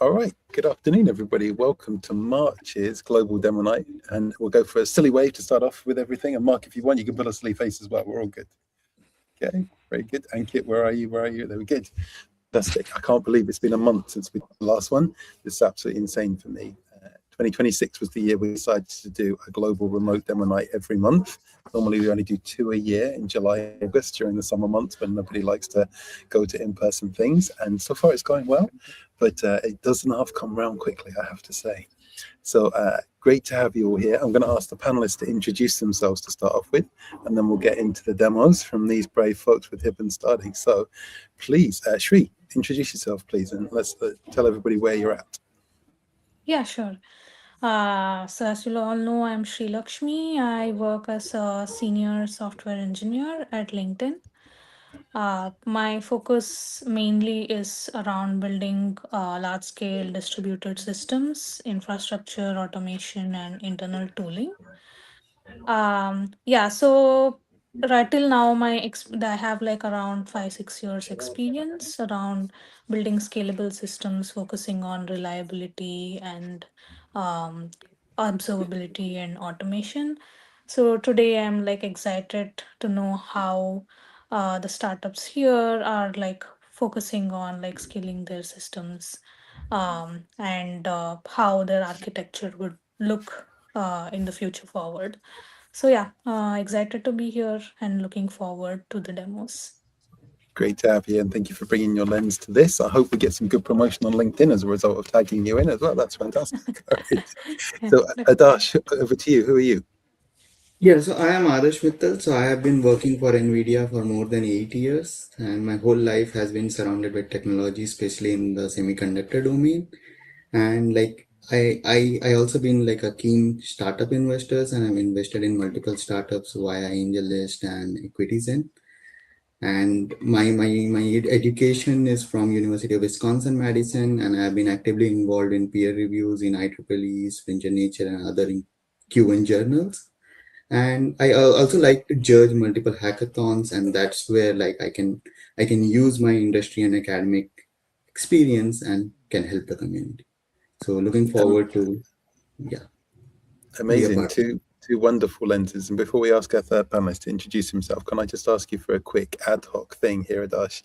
All right, good afternoon, everybody. Welcome to March's Global Demo Night. And we'll go for a silly way to start off with everything. And Mark, if you want, you can put a silly face as well. We're all good. Okay, very good. Ankit, where are you? Where are you? There we go. Fantastic. I can't believe it's been a month since we did the last one. This is absolutely insane for me. 2026 was the year we decided to do a global remote demo night every month. Normally we only do 2 a year in July, August during the summer months when nobody likes to go to in-person things. And so far it's going well, but it doesn't half come around quickly, I have to say. So great to have you all here. I'm going to ask the panelists to introduce themselves to start off with, and then we'll get into the demos from these brave folks with Hibban starting. So please, Shri, introduce yourself, please, and let's tell everybody where you're at. Yeah, sure. So as you all know, I'm Sri Lakshmi. I work as a senior software engineer at LinkedIn. My focus mainly is around building large-scale distributed systems, infrastructure, automation, and internal tooling. Yeah, so right till now, I have like around 5-6 years experience around building scalable systems, focusing on reliability and um, observability and automation. So today I'm like excited to know how the startups here are like focusing on like scaling their systems and how their architecture would look in the future forward. So yeah, excited to be here and looking forward to the demos. Great to have you, and thank you for bringing your lens to this. I hope we get some good promotion on LinkedIn as a result of tagging you in as well. That's fantastic. All right. Yeah, So, definitely. Adash, over to you. Who are you? Yeah, so I am Adarsh Mittal. So I have been working for NVIDIA for more than 8 years, and my whole life has been surrounded by technology, especially in the semiconductor domain. And like I also been like a keen startup investors, and I've invested in multiple startups via AngelList and Equities in. And my education is from University of Wisconsin Madison, and I've been actively involved in peer reviews in IEEE, Springer Nature, and other Q1 journals. And also like to judge multiple hackathons, and that's where like I can use my industry and academic experience and can help the community. So looking Um, forward to, yeah, be a Amazing. part of it. Two wonderful lenses. And before we ask our third panelist to introduce himself, can I just ask you for a quick ad hoc thing here, Adash?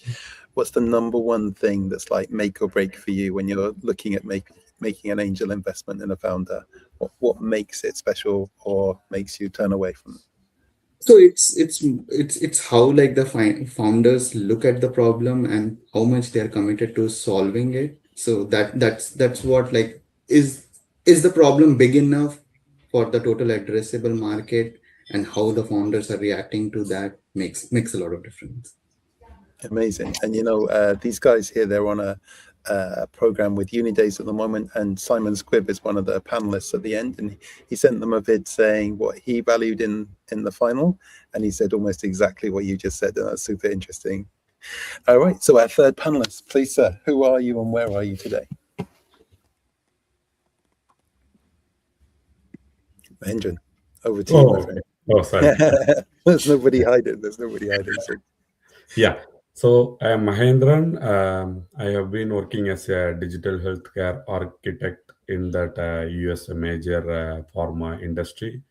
What's the number one thing that's like make or break for you when you're looking at making an angel investment in a founder? What makes it special or makes you turn away from it? So it's how like the founders look at the problem and how much they're committed to solving it. So that's what like is the problem big enough for the total addressable market, and how the founders are reacting to that makes a lot of difference. Amazing. And these guys here, they're on a program with Unidays at the moment, and Simon Squibb is one of the panelists at the end, and he sent them a vid saying what he valued in the final, and he said almost exactly what you just said, and that's super interesting. All right, so our third panelist, please, sir, who are you and where are you today? Mahendran, over to you, my friend. Sorry. There's nobody hiding. There's nobody hiding. So Yeah. So I am Mahendran. I have been working as a digital healthcare architect in that US major pharma industry.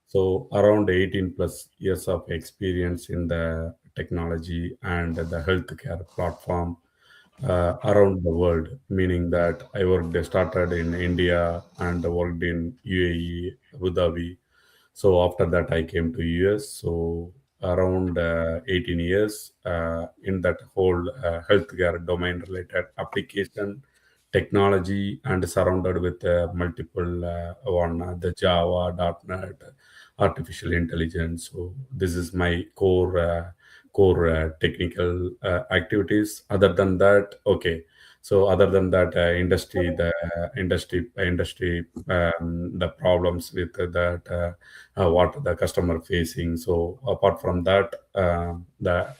So around 18 plus years of experience in the technology and the healthcare platform around the world, meaning that started in India and worked in UAE, Abu Dhabi. So after that, I came to US. So around 18 years in that whole healthcare domain related application technology, and surrounded with multiple on the Java, .NET, artificial intelligence. So this is my core technical activities. Other than that, okay. So other than that, industry, the problems with that, what the customer facing. So apart from that, the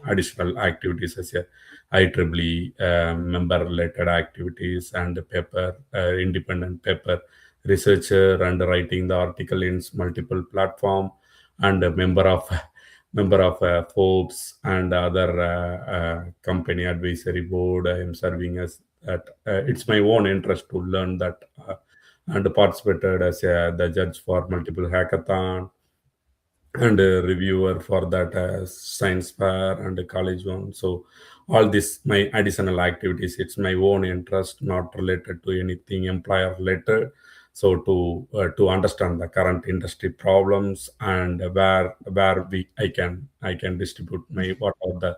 additional activities as a IEEE member related activities and paper, independent paper researcher, and writing the article in multiple platform, and a member of member of Forbes and other company advisory board. I am serving as that. It's my own interest to learn that, and participated as the judge for multiple hackathon and a reviewer for that science fair and a college one. So all this my additional activities, it's my own interest, not related to anything employer related. So to understand the current industry problems and where I can distribute my what are the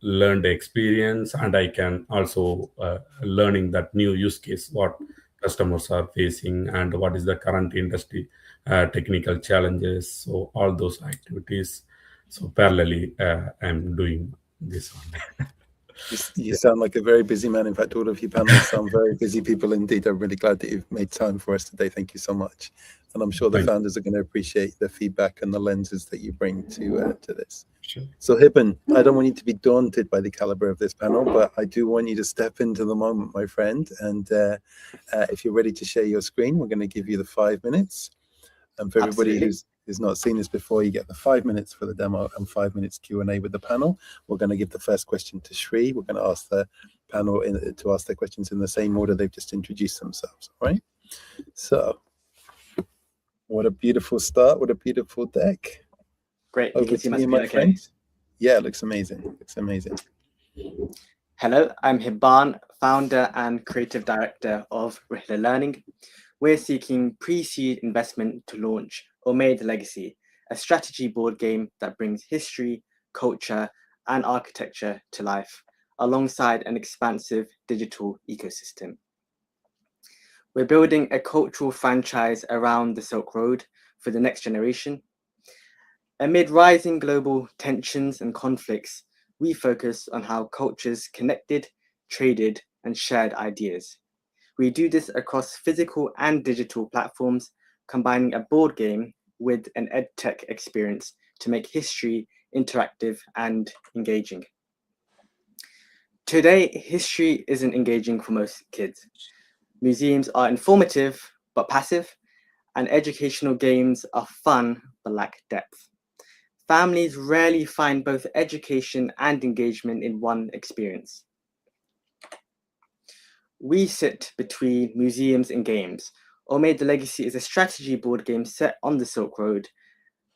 learned experience, and I can also learning that new use case what customers are facing and what is the current industry technical challenges. So all those activities. So parallelly, I'm doing this one. You sound like a very busy man. In fact, all of you panelists sound very busy people indeed. I'm really glad that you've made time for us today. Thank you so much. And I'm sure the Thank you. founders are going to appreciate the feedback and the lenses that you bring to this. Sure. So Hibban, I don't want you to be daunted by the caliber of this panel, but I do want you to step into the moment, my friend. And if you're ready to share your screen, we're going to give you the 5 minutes. And for everybody who's not seen this before, you get the 5 minutes for the demo and 5 minutes Q&A with the panel. We're going to give the first question to Shri. We're going to ask the panel to ask their questions in the same order they've just introduced themselves. All right. So, what a beautiful start! What a beautiful deck. Great. You Over can see to my you, screen, my okay? friend. Yeah, it looks amazing. Looks amazing. Hello, I'm Hibban, founder and creative director of Rihla Learning. We're seeking pre-seed investment to launch Umayyad Legacy, a strategy board game that brings history, culture, and architecture to life, alongside an expansive digital ecosystem. We're building a cultural franchise around the Silk Road for the next generation. Amid rising global tensions and conflicts, we focus on how cultures connected, traded, and shared ideas. We do this across physical and digital platforms, combining a board game with an EdTech experience to make history interactive and engaging. Today, history isn't engaging for most kids. Museums are informative but passive, and educational games are fun but lack depth. Families rarely find both education and engagement in one experience. We sit between museums and games. Umayyad Legacy is a strategy board game set on the Silk Road,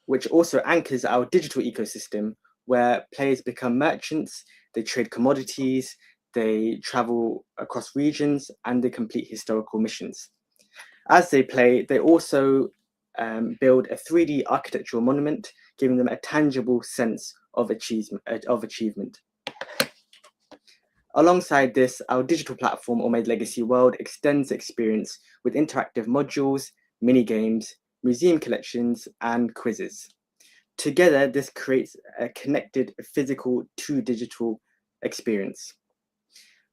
which also anchors our digital ecosystem, where players become merchants, they trade commodities, they travel across regions, and they complete historical missions. As they play, they also build a 3D architectural monument, giving them a tangible sense of achievement. Alongside this, our digital platform, Umayyad Legacy World, extends the experience with interactive modules, mini games, museum collections, and quizzes. Together, this creates a connected physical to digital experience.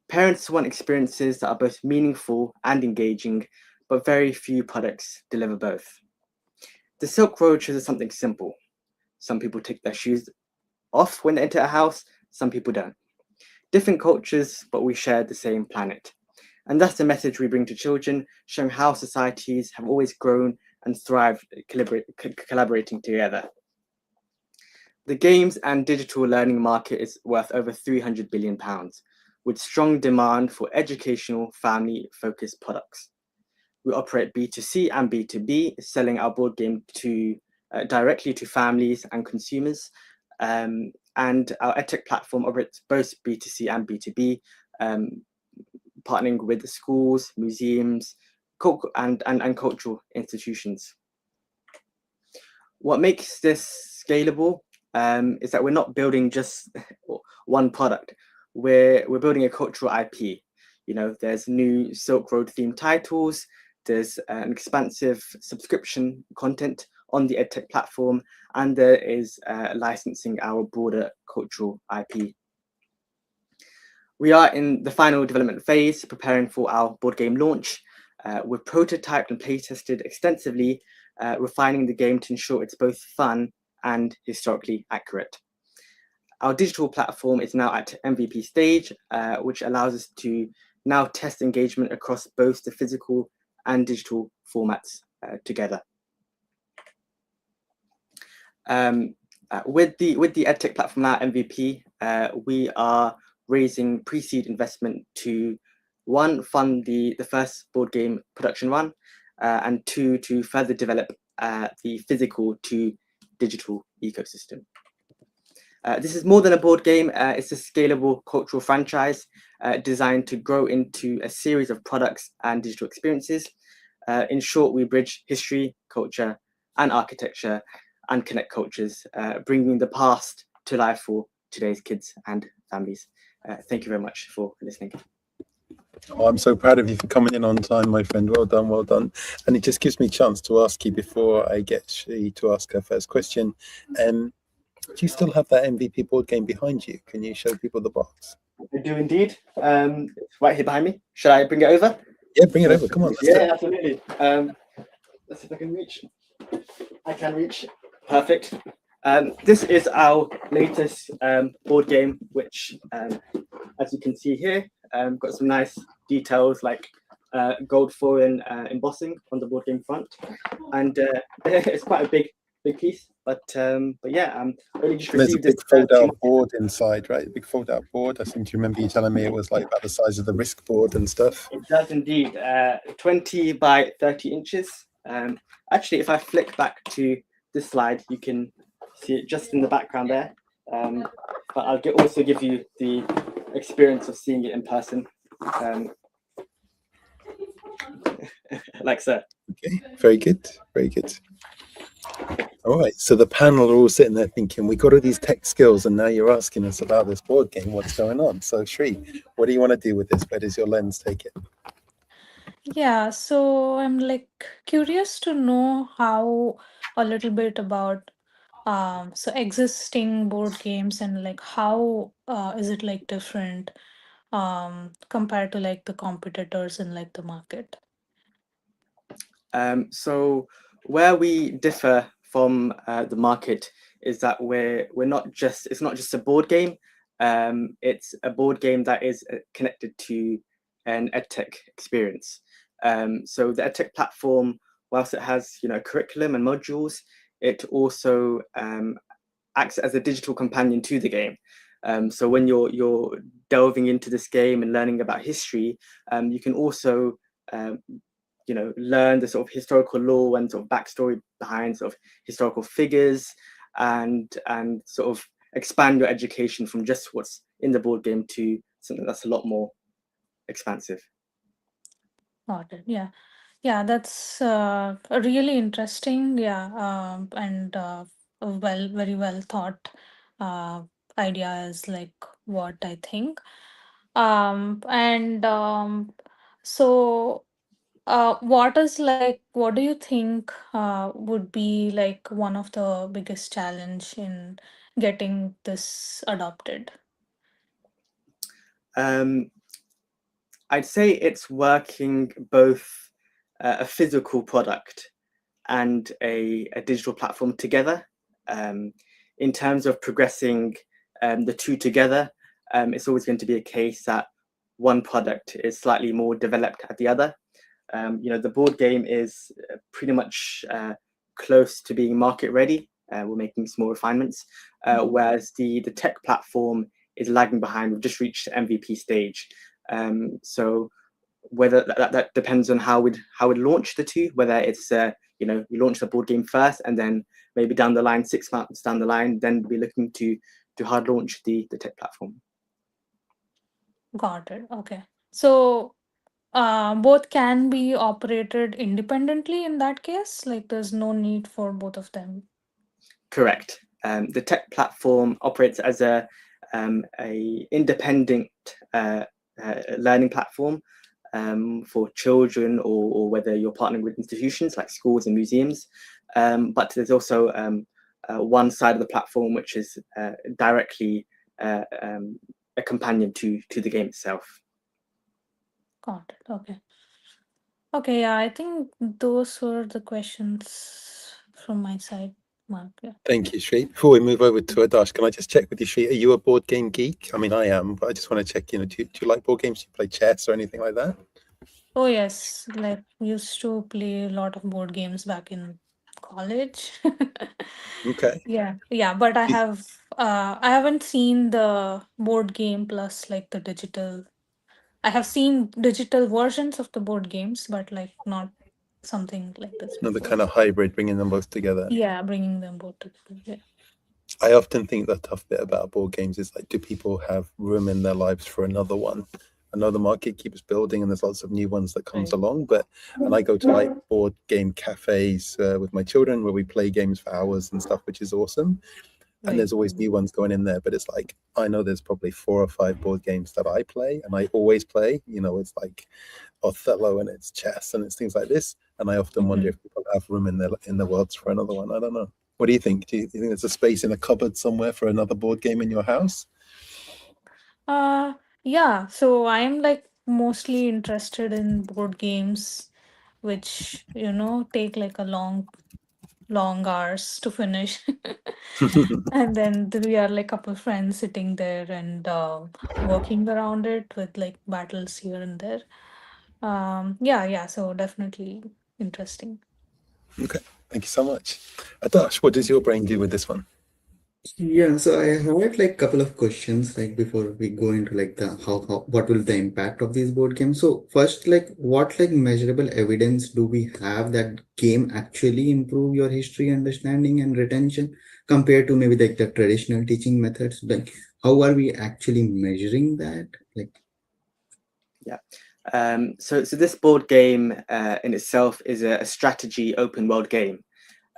Parents want experiences that are both meaningful and engaging, but very few products deliver both. The Silk Road shows us something simple. Some people take their shoes off when they enter a house, some people don't. Different cultures, but we share the same planet. And that's the message we bring to children, showing how societies have always grown and thrived collaborating together. The games and digital learning market is worth over £300 billion, with strong demand for educational, family-focused products. We operate B2C and B2B, selling our board game directly to families and consumers. And our EdTech platform operates both B2C and B2B, partnering with the schools, museums, and cultural institutions. What makes this scalable is that we're not building just one product. We're building a cultural IP. You know, there's new Silk Road themed titles, there's an expansive subscription content on the EdTech platform, and there is licensing our broader cultural IP. We are in the final development phase, preparing for our board game launch. We've prototyped and play tested extensively, refining the game to ensure it's both fun and historically accurate. Our digital platform is now at MVP stage, which allows us to now test engagement across both the physical and digital formats together. With the EdTech platform now, MVP, we are raising pre-seed investment to, one, fund the first board game production run, and two, to further develop the physical to digital ecosystem. This is more than a board game. It's a scalable cultural franchise designed to grow into a series of products and digital experiences. In short, we bridge history, culture, and architecture and connect cultures, bringing the past to life for today's kids and families. Thank you very much for listening. Oh, I'm so proud of you for coming in on time, my friend. Well done, well done. And it just gives me a chance to ask you before I get Shri to ask her first question. Do you still have that MVP board game behind you? Can you show people the box? I do indeed. It's right here behind me. Should I bring it over? Yeah, bring it over. Come on. Yeah, absolutely. Let's see if I can reach. I can reach. Perfect. This is our latest board game, which, as you can see here, got some nice details like gold foil embossing on the board game front, and it's quite a big piece. But yeah, only just There's a received big this. fold-out board inside, right? A big fold-out board. I seem to remember you telling me it was like about the size of the Risk board and stuff. It does indeed. 20 by 30 inches. Actually, if I flick back to this slide, you can see it just in the background there. But I'll also give you the experience of seeing it in person. Like so. Okay, very good, very good. All right, so the panel are all sitting there thinking, we got all these tech skills, and now you're asking us about this board game. What's going on? So, Shri, what do you want to do with this? Where does your lens take it? Yeah, so I'm like curious to know how a little bit about so existing board games and like how is it like different compared to like the competitors in like the market. So where we differ from the market is that it's not just a board game. It's a board game that is connected to an EdTech experience. So the EdTech platform, whilst it has curriculum and modules, it also acts as a digital companion to the game. So when you're delving into this game and learning about history, you can also learn the sort of historical lore and sort of backstory behind sort of historical figures, and sort of expand your education from just what's in the board game to something that's a lot more expansive. Got it. Yeah. Yeah, that's really interesting. Yeah, and very well thought idea is like what I think. And so, what do you think would be like one of the biggest challenge in getting this adopted? I'd say it's working both a physical product and a digital platform together. In terms of progressing the two together, it's always going to be a case that one product is slightly more developed at the other. The board game is pretty much close to being market ready. We're making small refinements, whereas the tech platform is lagging behind. We've just reached the MVP stage. So whether that depends on how we'd launch the two, whether it's we launch the board game first and then maybe down the line, 6 months down the line, then we'll be looking to hard launch the tech platform. Got it. Okay. So both can be operated independently in that case? Like there's no need for both of them? Correct. The tech platform operates as a independent learning platform for children, or whether you're partnering with institutions like schools and museums. But there's also one side of the platform which is directly a companion to the game itself. Got it. Okay. Okay, yeah, I think those were the questions from my side, Mark. Yeah. Thank you, Shri. Before we move over to Adash, can I just check with you, Shri? Are you a board game geek? I mean, I am, but I just want to check, do you like board games? Do you play chess or anything like that? Oh yes, like used to play a lot of board games back in college. Okay. Yeah, but I haven't seen the board game plus like the digital. I have seen digital versions of the board games, but like not something like this Another before. kind of hybrid, bringing them both together. Yeah, bringing them both together. Yeah. I often think the tough bit about board games is like, do people have room in their lives for another one? I know the market keeps building and there's lots of new ones that comes along, and I go to like board game cafes with my children where we play games for hours and stuff, which is awesome. And there's always new ones going in there, but it's like, I know there's probably 4 or 5 board games that I play and I always play, it's like Othello and it's chess and it's things like this. And I often wonder if people have room in their worlds for another one. I don't know. What do you think? Do you think there's a space in a cupboard somewhere for another board game in your house? Yeah, so I'm like mostly interested in board games which, take like a long hours to finish. And then we are like couple friends sitting there and working around it with like battles here and there. Yeah, so definitely interesting. Okay, thank you so much. Adash, what does your brain do with this one? Yeah, so I had like couple of questions like before we go into like the how what will the impact of these board games. So first, like what like measurable evidence do we have that game actually improve your history understanding and retention compared to maybe like the traditional teaching methods? Like how are we actually measuring that? Like So this board game in itself is a strategy open world game.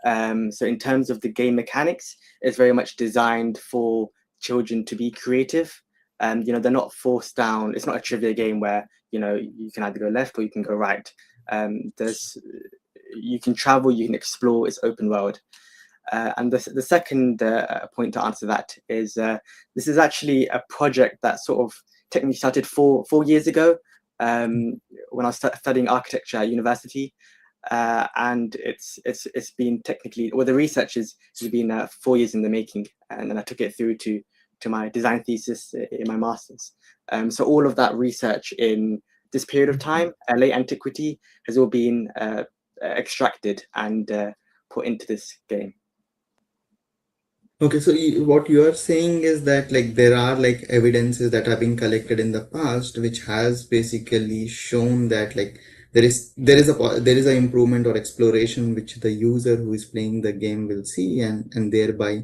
So in terms of the game mechanics, it's very much designed for children to be creative. They're not forced down. It's not a trivia game where you can either go left or you can go right. You can travel, you can explore. It's open world. And the second point to answer that is this is actually a project that sort of technically started 4 years ago when I was studying architecture at university. And it's been technically, well, the research has been 4 years in the making, and then I took it through to my design thesis in my master's. So all of that research in this period of time, late antiquity, has all been extracted and put into this game. okay, so what you are saying is that like there are like evidences that have been collected in the past, which has basically shown that like there is a improvement or exploration which the user who is playing the game will see, and thereby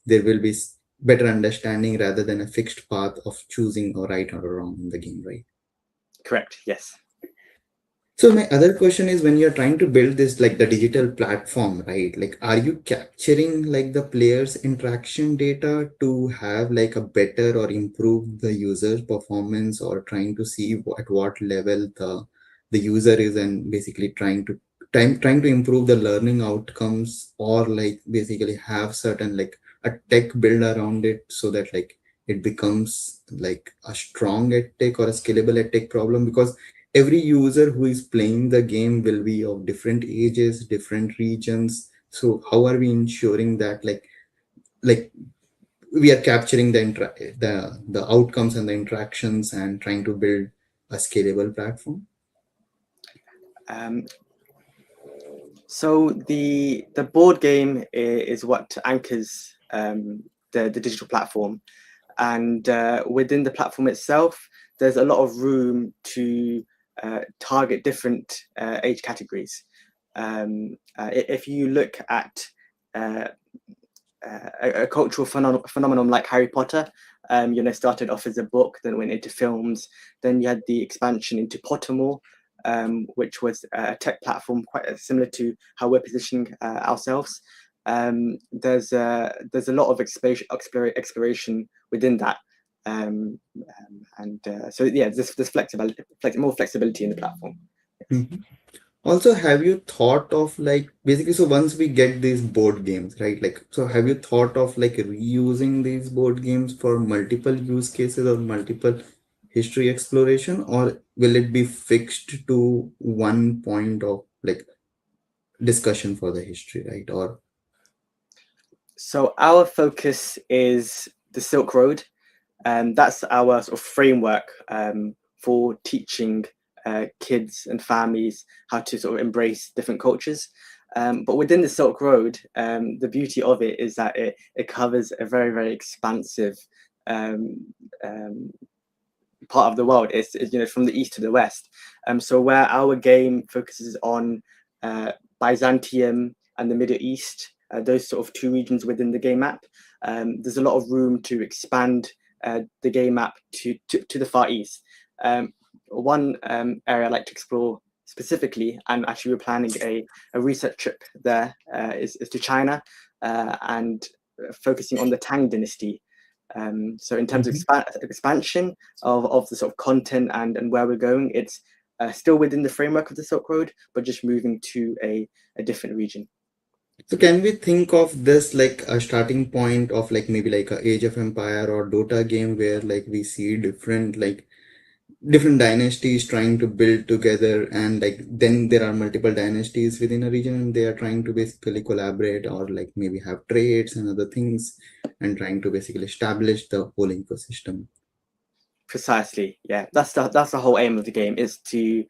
there will be better understanding rather than a fixed path of choosing or right or wrong in the game, right? Correct. Yes. So my other question is, when you're trying to build this like the digital platform, right? Like, are you capturing like the players' interaction data to have like a better or improve the user's performance, or trying to see at what level the user is, and basically trying to improve the learning outcomes, or like basically have certain like a tech build around it so that like it becomes like a strong edtech or a scalable edtech problem? Because every user who is playing the game will be of different ages, different regions. So how are we ensuring that like we are capturing the outcomes and the interactions and trying to build a scalable platform? So the board game is what anchors the digital platform, and within the platform itself, there's a lot of room to target different age categories. If you look at a cultural phenomenon like Harry Potter, started off as a book, then went into films, then you had the expansion into Pottermore, which was a tech platform quite similar to how we're positioning ourselves. There's a lot of exploration within that, so yeah, there's more flexibility in the platform. Mhm. Also, have you thought of like basically, so once we get these board games, right? Like, so have you thought of like reusing these board games for multiple use cases or multiple history exploration, or will it be fixed to one point of like discussion for the history, right? Or So our focus is the Silk Road, and that's our sort of framework for teaching kids and families how to sort of embrace different cultures. But within the Silk Road, the beauty of it is that it covers a very, very expansive part of the world. It's from the east to the west. So where our game focuses on Byzantium and the Middle East, those sort of two regions within the game map, there's a lot of room to expand the game map to the Far East. One area I'd like to explore specifically, and actually we're planning a research trip there, is to China and focusing on the Tang dynasty. So in terms of expansion of the sort of content and where we're going, it's still within the framework of the Silk Road, but just moving to a different region. So can we think of this like a starting point of like maybe like a Age of Empire or Dota game where like we see different dynasties trying to build together, and like then there are multiple dynasties within a region and they are trying to basically collaborate or like maybe have trades and other things and trying to basically establish the whole ecosystem. Precisely, yeah. That's the whole aim of the game, is to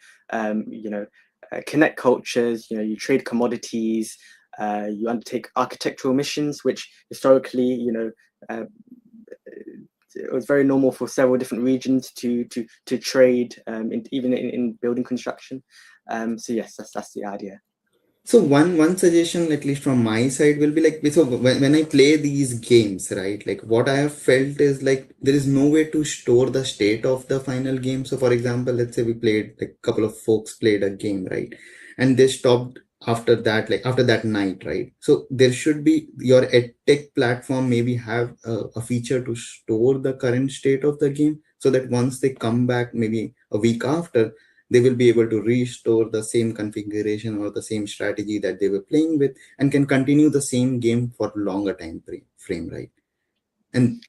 connect cultures. You trade commodities. You undertake architectural missions, which historically, it was very normal for several different regions to trade, even in building construction. So yes, that's the idea. So one suggestion, at least from my side, will be like, so when I play these games, right, like what I have felt is like there is no way to store the state of the final game. So for example, let's say we played, like a couple of folks played a game, right, and they stopped after that, like after that night, right? So there should be, your EdTech platform maybe have a feature to store the current state of the game, so that once they come back maybe a week after, they will be able to restore the same configuration or the same strategy that they were playing with and can continue the same game for longer time frame, right? And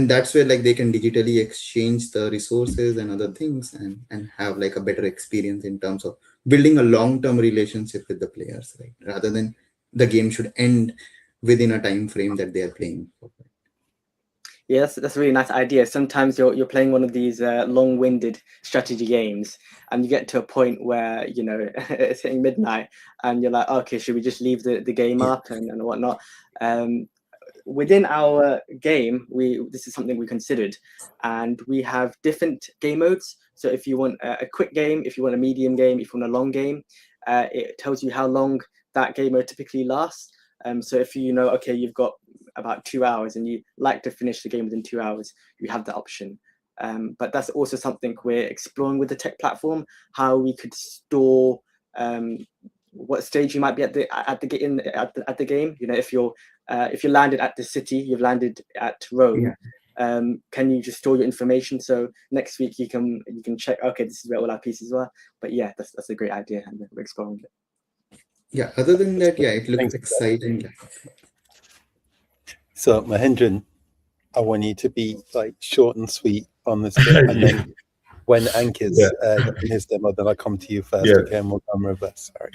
that's where like they can digitally exchange the resources and other things and have like a better experience in terms of building a long-term relationship with the players, right? Rather than the game should end within a time frame that they are playing for. Yeah, that's a really nice idea. Sometimes you're playing one of these long-winded strategy games, and you get to a point where it's hitting midnight, and you're like, okay, should we just leave the game up and whatnot? Within our game, this is something we considered, and we have different game modes. So if you want a quick game, if you want a medium game, if you want a long game, it tells you how long that game mode typically lasts. So if okay, you've got about 2 hours and you like to finish the game within 2 hours, you have that option. But that's also something we're exploring with the tech platform, how we could store what stage you might be at the game. If you landed at the city, you've landed at Rome. Yeah. Can you just store your information, so next week you can check, okay, this is where all our pieces were. But yeah, that's a great idea, and we're exploring it. Yeah, other than that, yeah, it looks exciting. So Mahendran, I want you to be like short and sweet on this bit, and then when Ankit's in his demo, then I come to you first. Yeah. Okay, and we'll come reverse. All right.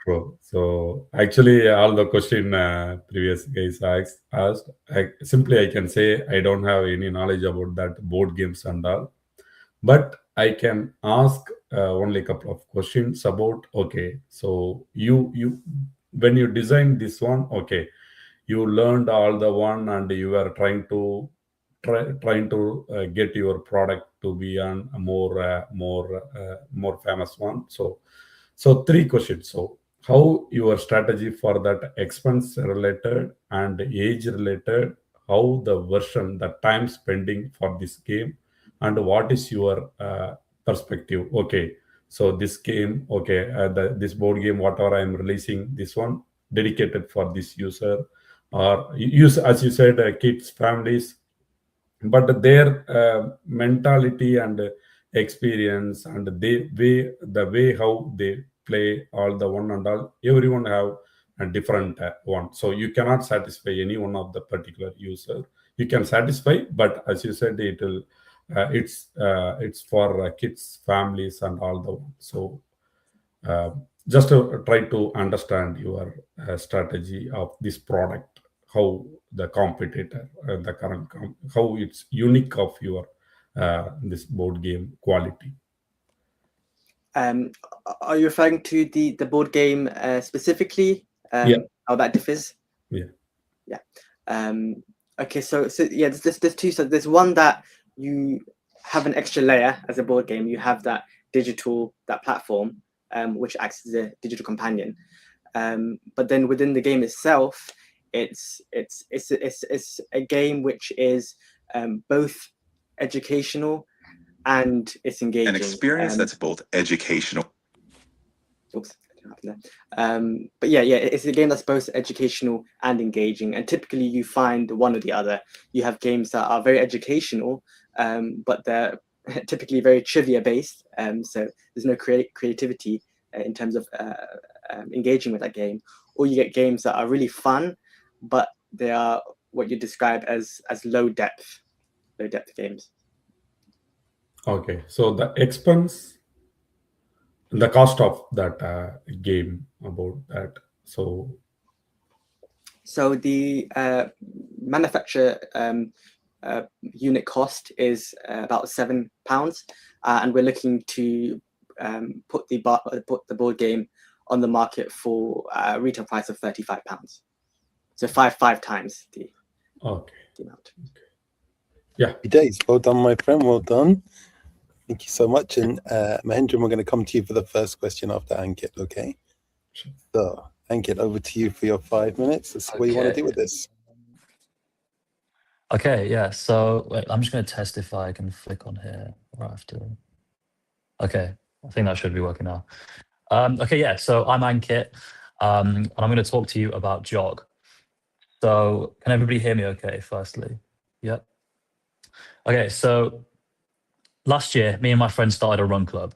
True. So actually, all the question previous guys asked, I can say I don't have any knowledge about that board games and all, but I can ask only a couple of questions about, okay, so you when you design this one, okay, you learned all the one and you are trying to get your product to be on a more famous one. So 3 questions. So how your strategy for that expense related and age related, how the version, the time spending for this game, and what is your perspective? Okay, so this game, okay, this board game, whatever I'm releasing, this one dedicated for this user, or use, as you said, kids, families, but their mentality and experience and the way how they play all the one and all, everyone have a different one. So you cannot satisfy any one of the particular user. You can satisfy, but as you said, it will it's for kids, families, and all the one. So just to try to understand your strategy of this product, how the competitor, the current how it's unique of your this board game quality. Are you referring to the board game specifically? Yeah. How that differs? Yeah. Okay, so yeah, there's two. So there's one that you have an extra layer as a board game. You have that platform, which acts as a digital companion. But then within the game itself, it's a game which is both educational and it's engaging. An experience that's both educational. Oops. But yeah, it's a game that's both educational and engaging, and typically you find one or the other. You have games that are very educational, but they're typically very trivia based, so there's no creativity in terms of engaging with that game. Or you get games that are really fun, but they are what you describe as low depth games. Okay, so the expense, the cost of that game, about that. So the manufacturer unit cost is about £7, and we're looking to put the board game on the market for a retail price of £35. So five times the amount. Yeah. Happy days. Well done, my friend. Well done. Thank you so much. And Mahendran, we're going to come to you for the first question after Ankit, okay? Sure. So, Ankit, over to you for your 5 minutes. Let's see what you want to do with this. Okay, yeah. So wait, I'm just going to test if I can flick on here or I have to. Okay, I think that should be working now. Okay, yeah. So I'm Ankit, and I'm going to talk to you about Jog. So can everybody hear me okay, firstly? Yep. Okay, so last year, me and my friend started a run club,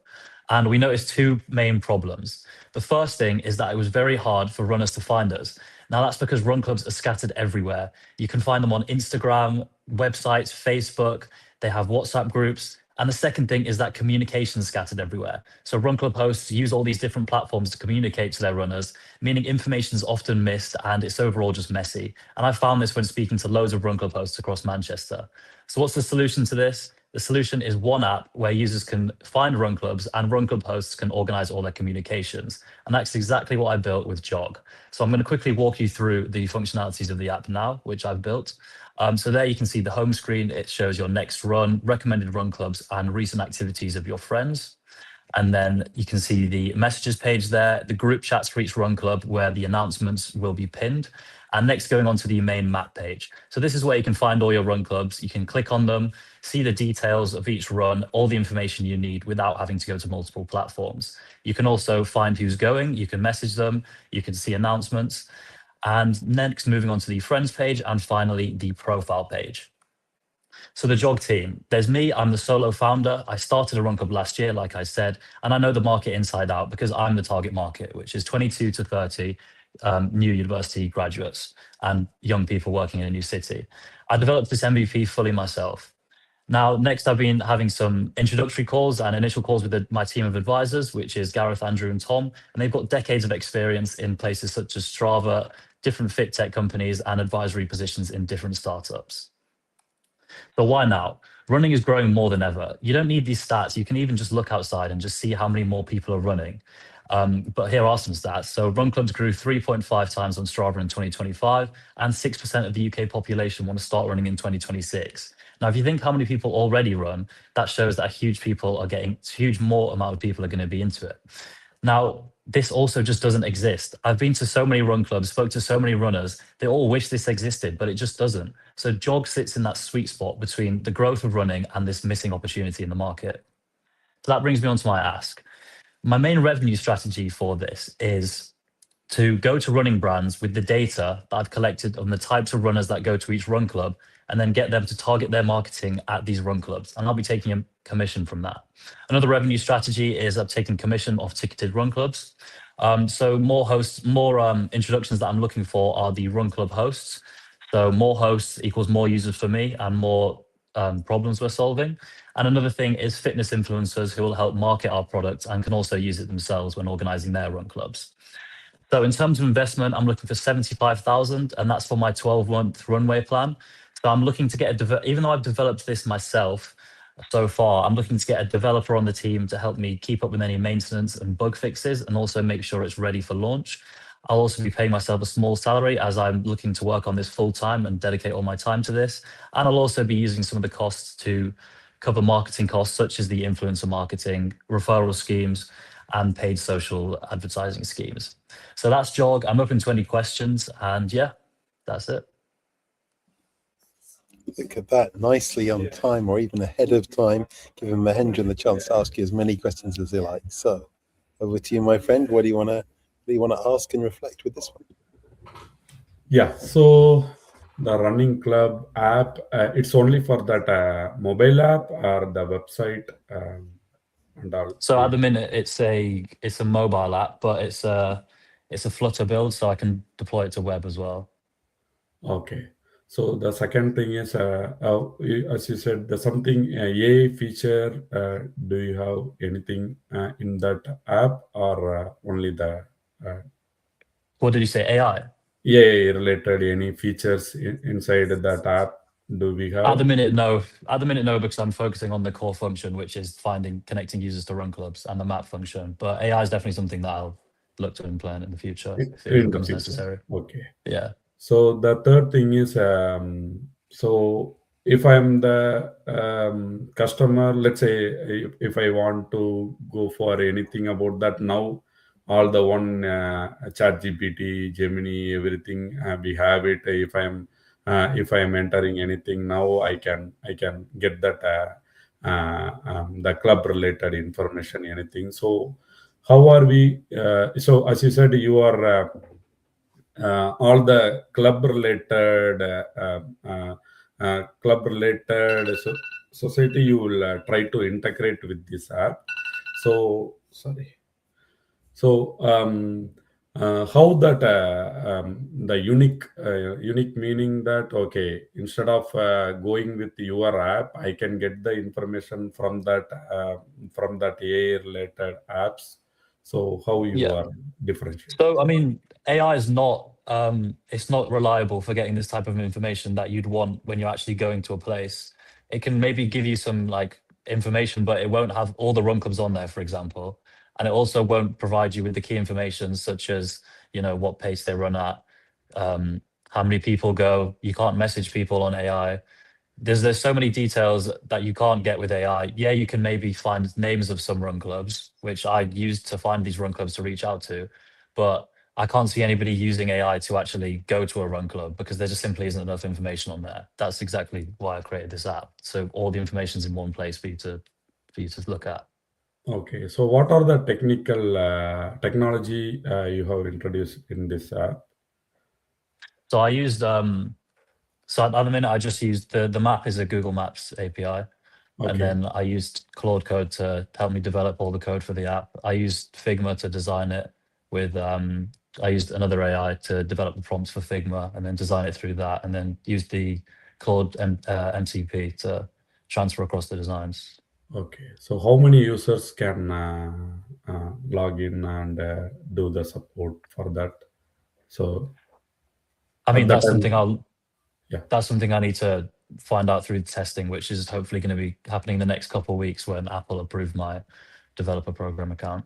and we noticed two main problems. The first thing is that it was very hard for runners to find us. Now, that's because run clubs are scattered everywhere. You can find them on Instagram, websites, Facebook, they have WhatsApp groups. And the second thing is that communication is scattered everywhere. So run club hosts use all these different platforms to communicate to their runners, meaning information is often missed and it's overall just messy. And I found this when speaking to loads of run club hosts across Manchester. So what's the solution to this? The solution is one app where users can find run clubs and run club hosts can organize all their communications. And that's exactly what I built with Jog. So I'm going to quickly walk you through the functionalities of the app now, which I've built. So there you can see the home screen. It shows your next run, recommended run clubs, and recent activities of your friends. And then you can see the messages page there, the group chats for each run club where the announcements will be pinned. And next, going on to the main map page. So this is where you can find all your run clubs. You can click on them, see the details of each run, all the information you need without having to go to multiple platforms. You can also find who's going, you can message them, you can see announcements. And next, moving on to the friends page, and finally, the profile page. So the Jog team, there's me, I'm the solo founder. I started a run club last year, like I said, and I know the market inside out because I'm the target market, which is 22 to 30 new university graduates and young people working in a new city. I developed this MVP fully myself. Now, next, I've been having some introductory calls and initial calls with my team of advisors, which is Gareth, Andrew, and Tom, and they've got decades of experience in places such as Strava, different fit tech companies, and advisory positions in different startups. So why now? Running is growing more than ever. You don't need these stats. You can even just look outside and just see how many more people are running. But here are some stats. So run clubs grew 3.5 times on Strava in 2025, and 6% of the UK population want to start running in 2026. Now, if you think how many people already run, that shows that huge more amount of people are going to be into it. Now, this also just doesn't exist. I've been to so many run clubs, spoke to so many runners, they all wish this existed, but it just doesn't. So Jog sits in that sweet spot between the growth of running and this missing opportunity in the market. So that brings me on to my ask. My main revenue strategy for this is to go to running brands with the data that I've collected on the types of runners that go to each run club, and then get them to target their marketing at these run clubs. And I'll be taking a commission from that. Another revenue strategy is I'm taking commission off ticketed run clubs. So more hosts, more introductions that I'm looking for are the run club hosts. So more hosts equals more users for me and more problems we're solving. And another thing is fitness influencers who will help market our products and can also use it themselves when organizing their run clubs. So in terms of investment, I'm looking for 75,000, and that's for my 12-month runway plan. So I'm looking to get even though I've developed this myself, so far. I'm looking to get a developer on the team to help me keep up with any maintenance and bug fixes and also make sure it's ready for launch. I'll also be paying myself a small salary as I'm looking to work on this full time and dedicate all my time to this. And I'll also be using some of the costs to cover marketing costs, such as the influencer marketing, referral schemes, and paid social advertising schemes. So that's Jog. I'm open to any questions. And yeah, that's it. Look at that, nicely on time or even ahead of time, giving Mahendran the chance to ask you as many questions as he likes. So over to you, my friend. What do you want to ask and reflect with this one? Yeah, so the running club app, it's only for that mobile app or the website and all. So at the minute, it's a mobile app, but it's a Flutter build, so I can deploy it to web as well. Okay. So the second thing is, as you said, the something AI feature. Do you have anything in that app or only the What did you say? AI? AI related any features inside that app? Do we have? At the minute, no. At the minute, no, because I'm focusing on the core function, which is connecting users to run clubs, and the map function. But AI is definitely something that I'll look to implement in the future if it becomes necessary. Okay. Yeah. So the third thing is, so if I'm the customer, let's say if I want to go for anything about that now, all the one chat GPT, Gemini, everything we have it. If I'm entering anything now, I can get that the club related information, anything. So how are we? So as you said, you are. All the club related society you will try to integrate with this app. So sorry. So how that the unique meaning that okay, instead of going with your app, I can get the information from that AI related apps. So how you are differentiate? So, I mean, AI is not it's not reliable for getting this type of information that you'd want when you're actually going to a place. It can maybe give you some like information, but it won't have all the run clubs on there, for example. And it also won't provide you with the key information such as, you know, what pace they run at, how many people go. You can't message people on AI. There's so many details that you can't get with AI. Yeah, you can maybe find names of some run clubs, which I used to find these run clubs to reach out to, but I can't see anybody using AI to actually go to a run club because there just simply isn't enough information on there. That's exactly why I created this app. So all the information's in one place for you to look at. Okay, so what are the technology you have introduced in this app? So I used so at the minute I just used the map is a Google Maps API. Okay. And then I used Claude Code to help me develop all the code for the app. I used Figma to design it with, I used another AI to develop the prompts for Figma and then design it through that, and then used the Claude MCP to transfer across the designs. Okay, so how many users can log in and do the support for that? So I mean, that's something that's something I need to find out through testing, which is hopefully going to be happening the next couple of weeks when Apple approve my developer program account.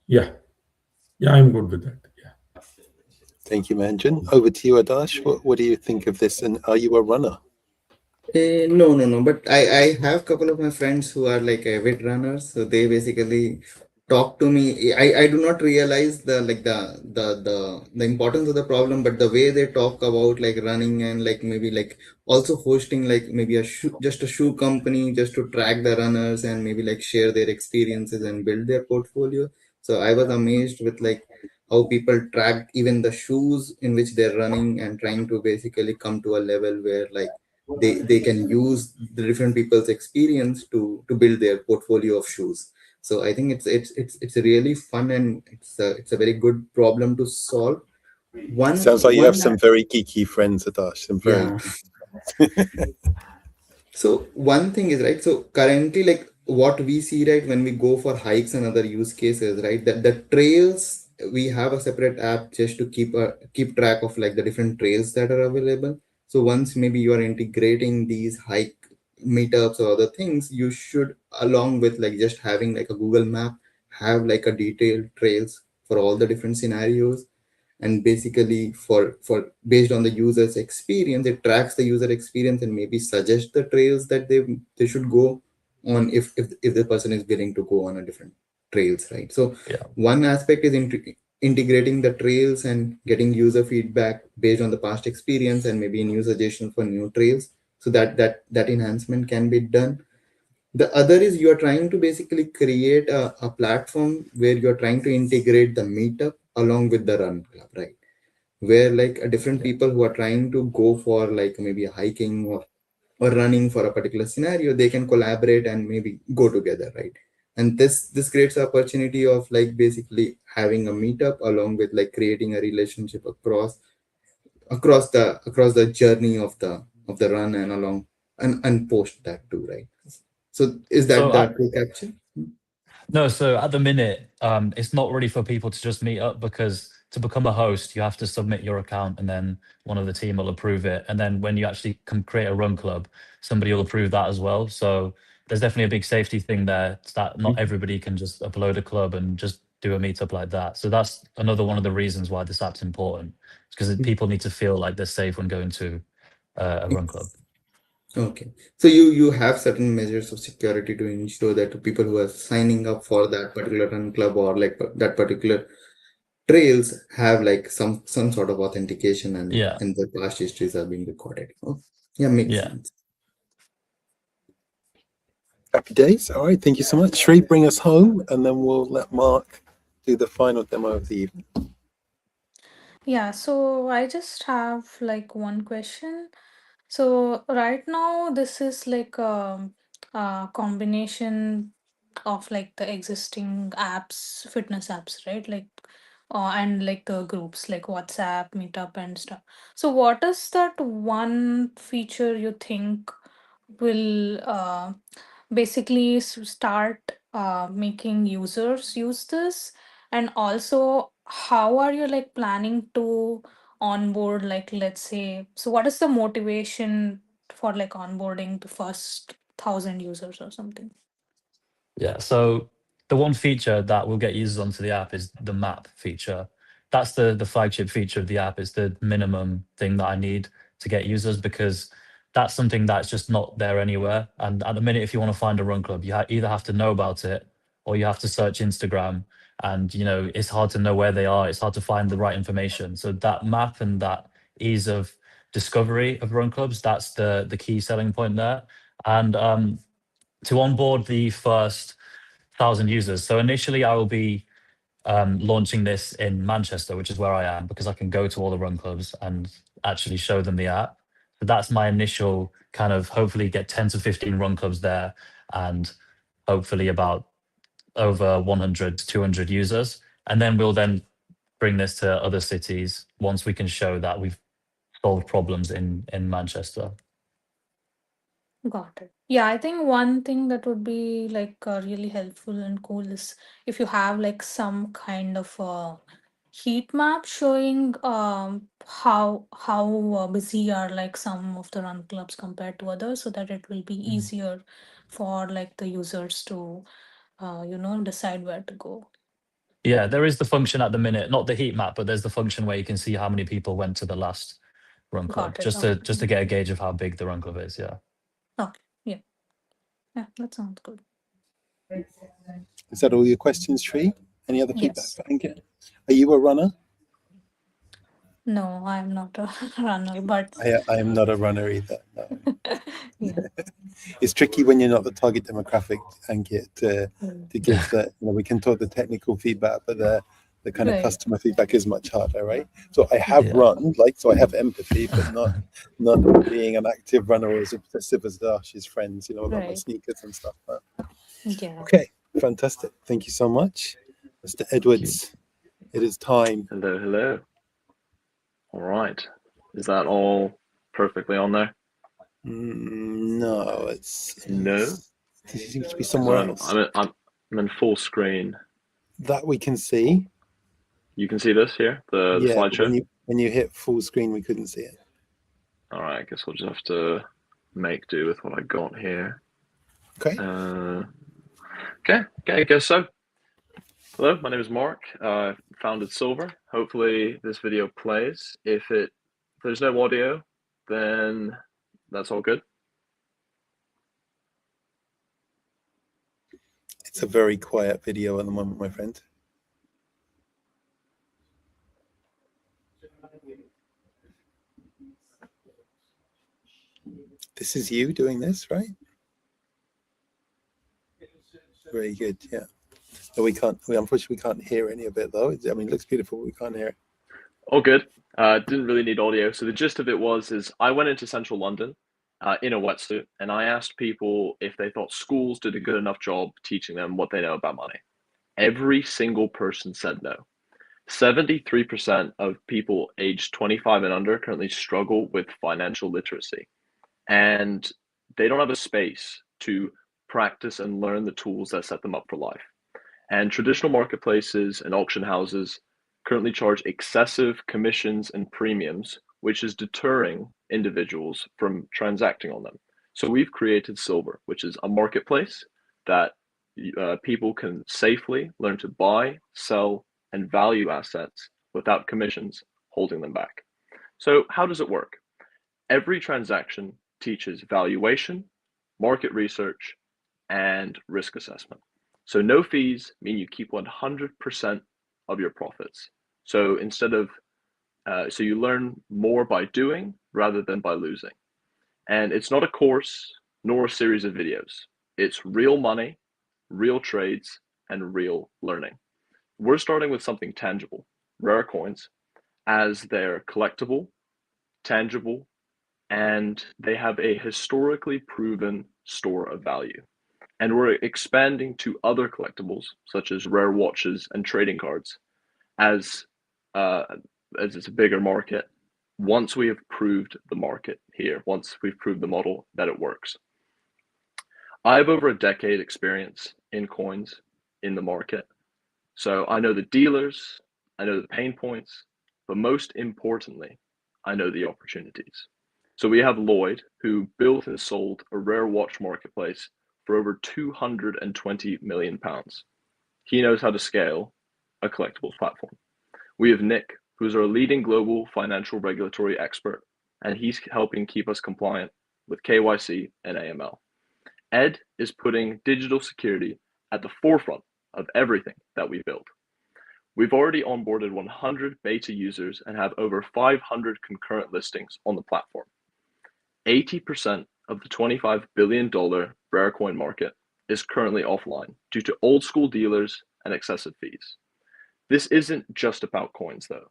Yeah, I'm good with that. Yeah. Thank you, Mahendran. Over to you, Adash. What do you think of this, and are you a runner? No. But I have a couple of my friends who are like avid runners. So they basically talk to me. I do not realize the importance of the problem, but the way they talk about like running and like maybe like also hosting like maybe just a shoe company just to track the runners and maybe like share their experiences and build their portfolio. So I was amazed with like how people track even the shoes in which they're running and trying to basically come to a level where like they can use the different people's experience to build their portfolio of shoes. So I think it's really fun and it's a very good problem to solve. Sounds like you have some very geeky friends, Adash. Some very So one thing is right. So currently, like what we see right when we go for hikes and other use cases, right? That the trails, we have a separate app just to keep track of like the different trails that are available. So once maybe you are integrating these hike meetups or other things, you should, along with like just having like a Google map, have like a detailed trails for all the different scenarios. And basically for based on the user's experience, it tracks the user experience and maybe suggests the trails that they should go on if the person is willing to go on a different trails, right? So Yeah. one aspect is integrating the trails and getting user feedback based on the past experience and maybe new suggestions for new trails, so that enhancement can be done. The other is you're trying to basically create a platform where you're trying to integrate the meetup along with the run club, right? Where like different people who are trying to go for like maybe a hiking or running for a particular scenario, they can collaborate and maybe go together, right? And this creates an opportunity of like basically having a meetup along with like creating a relationship across the journey of the run and along and post that too, right? So is that So the true capture? no, so at the minute, it's not really for people to just meet up, because to become a host, you have to submit your account and then one of the team will approve it. And then when you actually can create a run club, somebody will approve that as well. So there's definitely a big safety thing there. It's that not everybody can just upload a club and just do a meetup like that. So that's another one of the reasons why this app's important, because people need to feel like they're safe when going to a run club. Okay, so you have certain measures of security to ensure that people who are signing up for that particular run club or like that particular trails have like some sort of authentication and Yeah. the past histories are being recorded. Oh, yeah, makes Yeah. sense. Happy days. All right, thank you so much. Sri, bring us home, and then we'll let Mark do the final demo of the evening. Yeah, so I just have like one question. So right now, this is like a combination of like the existing apps, fitness apps, right? Like, and like the groups like WhatsApp, Meetup, and stuff. So, what is that one feature you think will basically start making users use this? And also, how are you like planning to onboard, like, let's say, so what is the motivation for like onboarding the first 1,000 users or something? Yeah, so the one feature that will get users onto the app is the map feature. That's the flagship feature of the app. It's the minimum thing that I need to get users, because that's something that's just not there anywhere. And at the minute, if you want to find a run club, you either have to know about it or you have to search Instagram. And it's hard to know where they are. It's hard to find the right information. So that map and that ease of discovery of run clubs, that's the key selling point there. And to onboard the first 1,000 users. So initially, I will be launching this in Manchester, which is where I am, because I can go to all the run clubs and actually show them the app. So that's my initial kind of hopefully get 10 to 15 run clubs there, and hopefully about over 100 to 200 users. And then we'll then bring this to other cities once we can show that we've solved problems in Manchester. Got it. Yeah, I think one thing that would be like really helpful and cool is if you have like some kind of a heat map showing how busy are like some of the run clubs compared to others, so that it will be easier for like the users to decide where to go. Yeah, there is the function at the minute, not the heat map, but there's the function where you can see how many people went to the last run club, Got it. just to get a gauge of how big the run club is. Yeah. Okay. Yeah. Yeah, that sounds good. Is that all your questions, Sri? Any other feedback Yes. for Ankit? Are you a runner? No, I'm not a runner, but I am not a runner either. No. yeah. It's tricky when you're not the target demographic, Ankit, to give that. We can talk the technical feedback, but the kind of Right. customer feedback is much harder, right? So I have Yeah. run, so I have empathy, but not being an active runner or as obsessive as Darsh's friends, about my Right. sneakers and stuff. But, Yeah. okay, fantastic. Thank you so much, Mr. Edwards. It is time. Hello, hello. All right. Is that all perfectly on there? No, No. It seems to be somewhere else. I'm in full screen. That we can see. You can see this here, the Yeah, slideshow. when you hit full screen, we couldn't see it. All right, I guess we'll just have to make do with what I got here. Okay. Okay, I guess so. Hello, my name is Mark. Founded Silver. Hopefully this video plays. If there's no audio, then that's all good. It's a very quiet video at the moment, my friend. This is you doing this, right? Very good, yeah. No, we unfortunately can't hear any of it though. I mean, it looks beautiful, but we can't hear it. All good. Didn't really need audio. So the gist of it is I went into central London in a wetsuit, and I asked people if they thought schools did a good enough job teaching them what they know about money. Every single person said no. 73% of people aged 25 and under currently struggle with financial literacy, and they don't have a space to practice and learn the tools that set them up for life. And traditional marketplaces and auction houses currently charge excessive commissions and premiums, which is deterring individuals from transacting on them. So we've created Silver, which is a marketplace that people can safely learn to buy, sell, and value assets without commissions holding them back. So how does it work? Every transaction teaches valuation, market research, and risk assessment. So no fees mean you keep 100% of your profits. So instead of, so you learn more by doing rather than by losing. And it's not a course nor a series of videos. It's real money, real trades, and real learning. We're starting with something tangible, rare coins, as they're collectible, tangible, and they have a historically proven store of value. And we're expanding to other collectibles, such as rare watches and trading cards, as it's a bigger market, once we have proved the market here, once we've proved the model that it works. I have over a decade experience in coins in the market. So I know the dealers, I know the pain points, but most importantly, I know the opportunities. So we have Lloyd, who built and sold a rare watch marketplace for over 220 million pounds. He knows how to scale a collectibles platform. We have Nick, who's our leading global financial regulatory expert, and he's helping keep us compliant with KYC and AML. Ed is putting digital security at the forefront of everything that we build. We've already onboarded 100 beta users and have over 500 concurrent listings on the platform. 80% of the $25 billion rare coin market is currently offline due to old school dealers and excessive fees. This isn't just about coins though.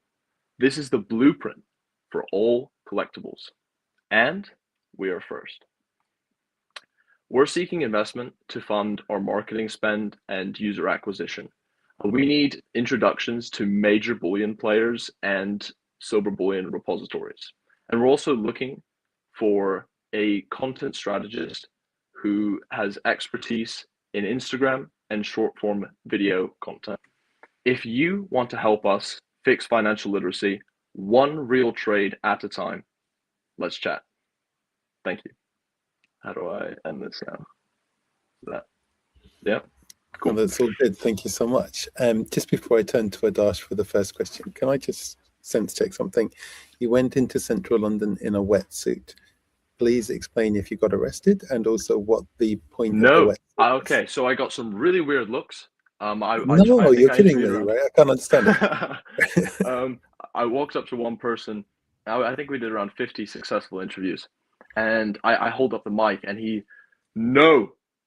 This is the blueprint for all collectibles, and we are first. We're seeking investment to fund our marketing spend and user acquisition. We need introductions to major bullion players and silver bullion repositories. And we're also looking for a content strategist who has expertise in Instagram and short form video content. If you want to help us fix financial literacy, one real trade at a time, let's chat. Thank you. How do I end this now? Yeah. Cool. Well, that's all good. Thank you so much. Just before I turn to Adash for the first question, can I just sense check something? You went into central London in a wetsuit. Please explain if you got arrested and also what the point of the wetsuit was. Okay, so I got some really weird looks. You're kidding me, right? I can't understand it. I walked up to one person. I think we did around 50 successful interviews, and I hold up the mic, and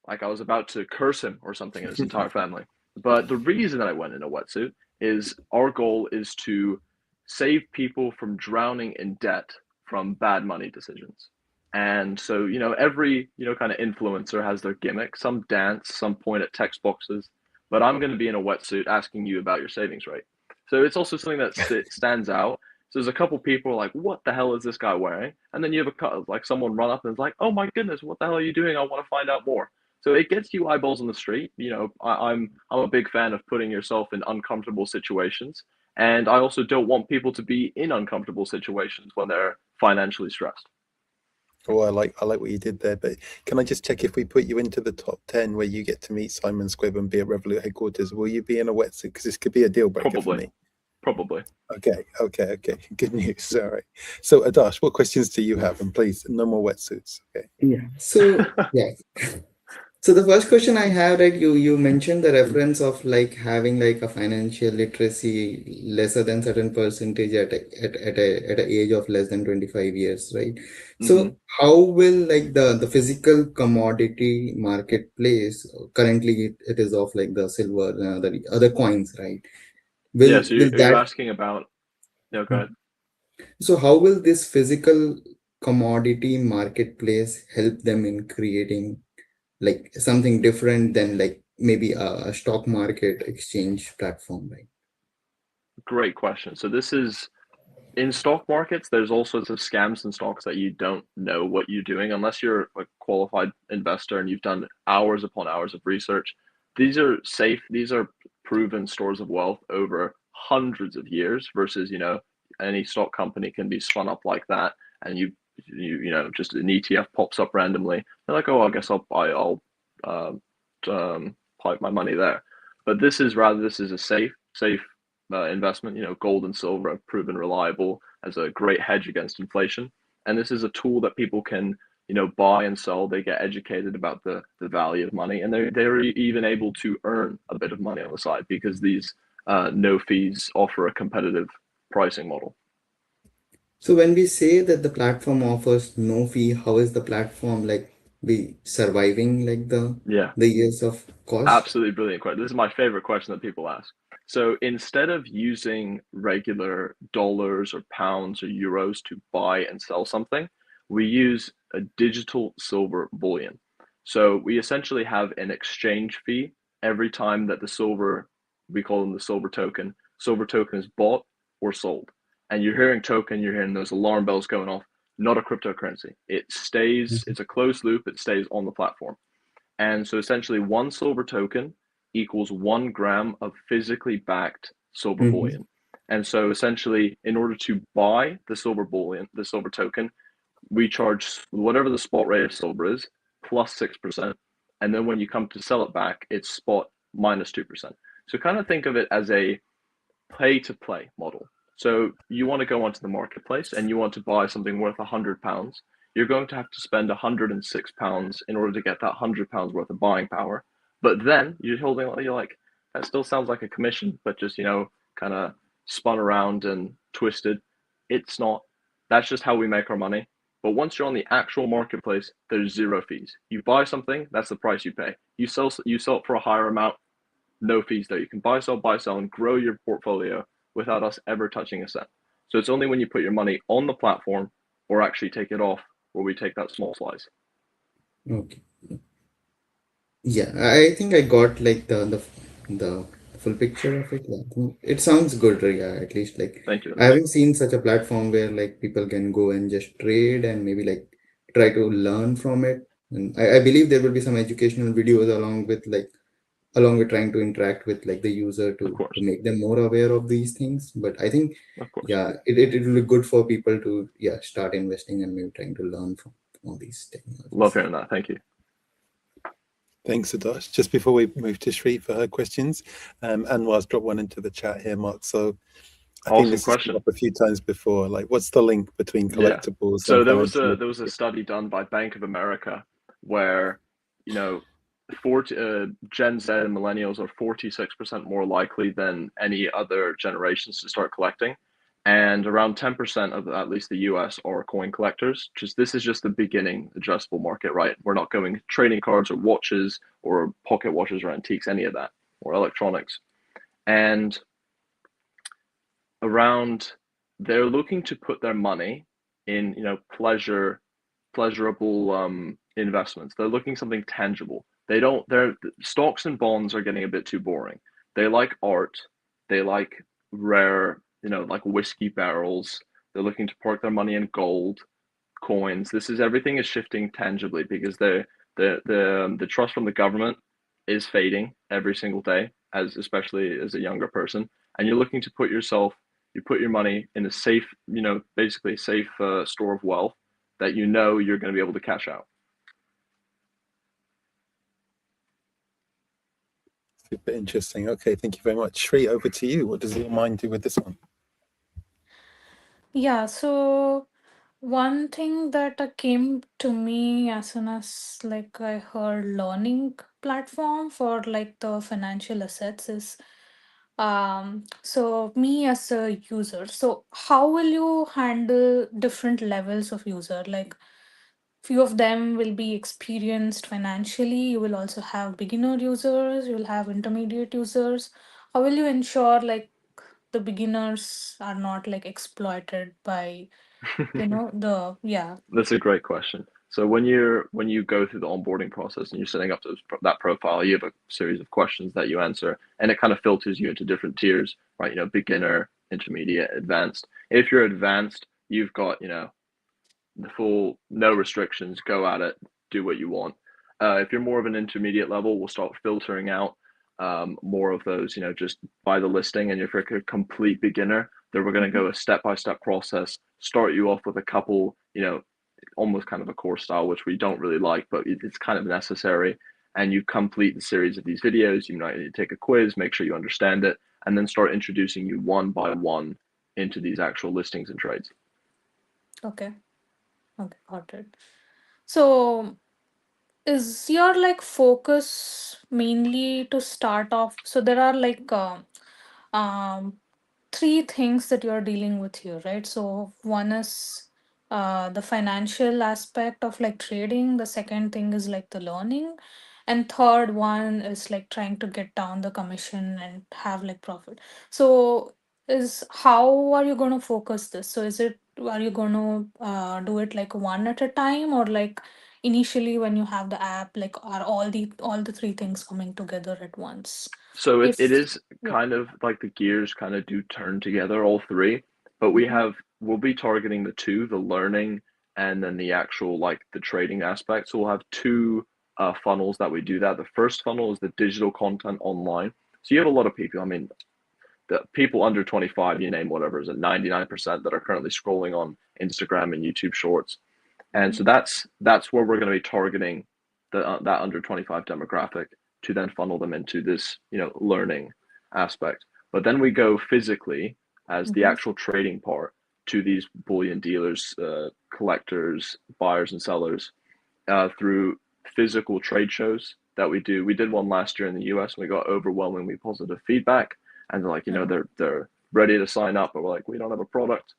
like I was about to curse him or something and his entire family. But the reason that I went in a wetsuit is our goal is to save people from drowning in debt from bad money decisions. And so, every, kind of influencer has their gimmick. Some dance, some point at text boxes, but I'm going to be in a wetsuit asking you about your savings rate. So it's also something that stands out. So there's a couple people like, what the hell is this guy wearing? And then you have someone run up and is like, oh my goodness, what the hell are you doing? I want to find out more. So it gets you eyeballs on the street. I'm a big fan of putting yourself in uncomfortable situations. And I also don't want people to be in uncomfortable situations when they're financially stressed. Oh, I like what you did there. But can I just check, if we put you into the top 10 where you get to meet Simon Squibb and be at Revolut headquarters, will you be in a wetsuit? Because this could be a deal breaker for me. Probably. Okay. Good news. All right. So Adash, what questions do you have? And please, no more wetsuits. Okay. Yeah. So yeah. So the first question I have, right, you mentioned the reference of like having like a financial literacy lesser than certain percentage at a age of less than 25 years, right? So how will like the physical commodity marketplace, currently it is of like the silver and other coins, right? Yeah, so Will you're that, asking about, no, go ahead. so how will this physical commodity marketplace help them in creating like something different than like maybe a stock market exchange platform, right? Great question. So this is, in stock markets, there's all sorts of scams in stocks that you don't know what you're doing unless you're a qualified investor and you've done hours upon hours of research. These are safe, these are proven stores of wealth over hundreds of years versus, any stock company can be spun up like that, and you just an ETF pops up randomly. They're like, oh, I guess I'll pipe my money there. But this is a safe investment. Gold and silver have proven reliable as a great hedge against inflation. And this is a tool that people can, buy and sell. They get educated about the value of money, and they're even able to earn a bit of money on the side because these no fees offer a competitive pricing model. So when we say that the platform offers no fee, how is the platform like be surviving like the years of cost? Absolutely brilliant question. This is my favorite question that people ask. So instead of using regular dollars or pounds or euros to buy and sell something, we use a digital silver bullion. So we essentially have an exchange fee every time that the silver, we call them the silver token is bought or sold. And you're hearing token, you're hearing those alarm bells going off, not a cryptocurrency. It stays, it's a closed loop, it stays on the platform. And so essentially 1 silver token equals 1 gram of physically backed silver bullion. And so essentially, in order to buy the silver bullion, the silver token, we charge whatever the spot rate of silver is plus 6%. And then when you come to sell it back, it's spot minus 2%. So kind of think of it as a pay to play model. So you want to go onto the marketplace and you want to buy something worth £100. You're going to have to spend £106 in order to get that £100 worth of buying power. But then you're like, that still sounds like a commission, but just, kind of spun around and twisted. It's not. That's just how we make our money. But once you're on the actual marketplace, there's 0 fees. You buy something, that's the price you pay. You sell it for a higher amount, no fees there. You can buy, sell, and grow your portfolio without us ever touching a cent. So it's only when you put your money on the platform or actually take it off where we take that small slice. Okay. Yeah, I think I got like the full picture of it. Yeah. It sounds good, yeah, at least like Thank you. I haven't seen such a platform where like people can go and just trade and maybe like try to learn from it. And I believe there will be some educational videos along with trying to interact with like the user to make them more aware of these things. But I think it will be good for people to start investing and maybe trying to learn from all these technologies. Love hearing that. Thank you. Thanks, Adash. Just before we move to Shri for her questions, Anwar's dropped one into the chat here, Mark. So I think this has come up a few times before. Like, what's the link between collectibles? So there was a study done by Bank of America where, Gen Z and millennials are 46% more likely than any other generations to start collecting. And around 10% of at least the US are coin collectors. This is just the beginning addressable market, right? We're not going trading cards or watches or pocket watches or antiques, any of that, or electronics. And they're looking to put their money in, pleasurable investments. They're looking something tangible. Their stocks and bonds are getting a bit too boring. They like art. They like rare, like whiskey barrels. They're looking to park their money in gold, coins. Everything is shifting tangibly because the trust from the government is fading every single day, especially as a younger person. And you're looking to put your money in a safe, basically safe store of wealth that you know you're going to be able to cash out. Super interesting. Okay, thank you very much. Shri, over to you. What does your mind do with this one? Yeah, so one thing that came to me as soon as like I heard learning platform for like the financial assets is so me as a user. So how will you handle different levels of user? Like few of them will be experienced financially, you will also have beginner users, you'll have intermediate users. How will you ensure like the beginners are not like exploited by That's a great question. So when you go through the onboarding process and you're setting up that profile, you have a series of questions that you answer, and it kind of filters you into different tiers, right? Beginner, intermediate, advanced. If you're advanced, you've got the full no restrictions, go at it, do what you want. If you're more of an intermediate level, we'll start filtering out more of those, just by the listing. And if you're a complete beginner, then we're going to go a step-by-step process, start you off with a couple, almost kind of a course style, which we don't really like, but it's kind of necessary. And you complete the series of these videos, you might need to take a quiz, make sure you understand it, and then start introducing you one by one into these actual listings and trades. Okay, got it. So is your like focus mainly to start off? So there are like um three things that you're dealing with here, right? So one is the financial aspect of like trading, the second thing is like the learning, and third one is like trying to get down the commission and have like profit. So is how are you going to focus this? So are you going to do it like one at a time, or like initially when you have the app, like are all the three things coming together at once? So it If is yeah. kind of like the gears kind of do turn together, all three, but we'll be targeting the learning and then the actual like the trading aspect. So we'll have two funnels that we do that. The first funnel is the digital content online. So you have a lot of people, I mean, the people under 25, you name whatever, is at 99% that are currently scrolling on Instagram and YouTube Shorts. And so that's where we're going to be targeting that under 25 demographic to then funnel them into this learning aspect. But then we go physically as the actual trading part to these bullion dealers, collectors, buyers and sellers through physical trade shows that we do. We did one last year in the US and we got overwhelmingly positive feedback, and they're like, they're ready to sign up, but we're like, we don't have a product.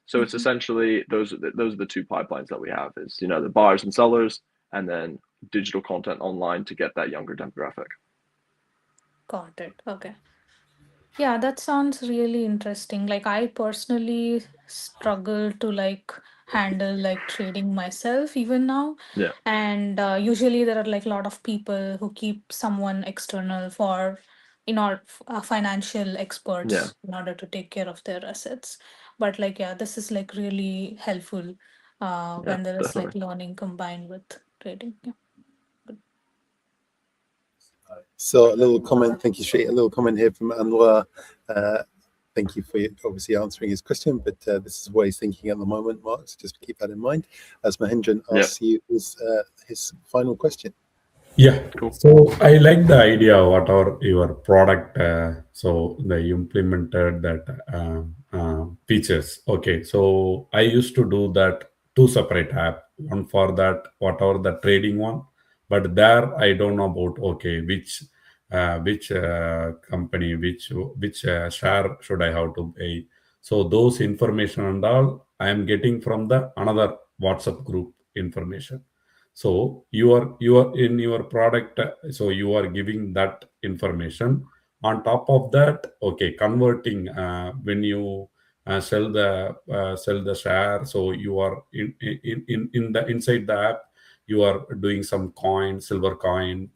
So it's essentially those are the two pipelines that we have, is the buyers and sellers, and then digital content online to get that younger demographic. Got it. Okay. Yeah, that sounds really interesting. Like I personally struggle to like handle like trading myself even now. Yeah. And usually there are like a lot of people who keep someone external for financial experts in order to take care of their assets. But like yeah, this is like really helpful when there is like learning combined with trading. Yeah. So a little comment, thank you, Shri. A little comment here from Anwar. Thank you for obviously answering his question, but this is what he's thinking at the moment, Mark. So just keep that in mind as Mahendran asks you his final question. Yeah, cool. So I like the idea what are your product. So they implemented that features. Okay, so I used to do that two separate app. One for that whatever the trading one, but there I don't know about which company, which share should I have to pay. So those information and all I am getting from the another WhatsApp group information. So you are in your product, so you are giving that information. On top of that, converting when you sell the share, so you are in the inside the app, you are doing some coin, silver coin.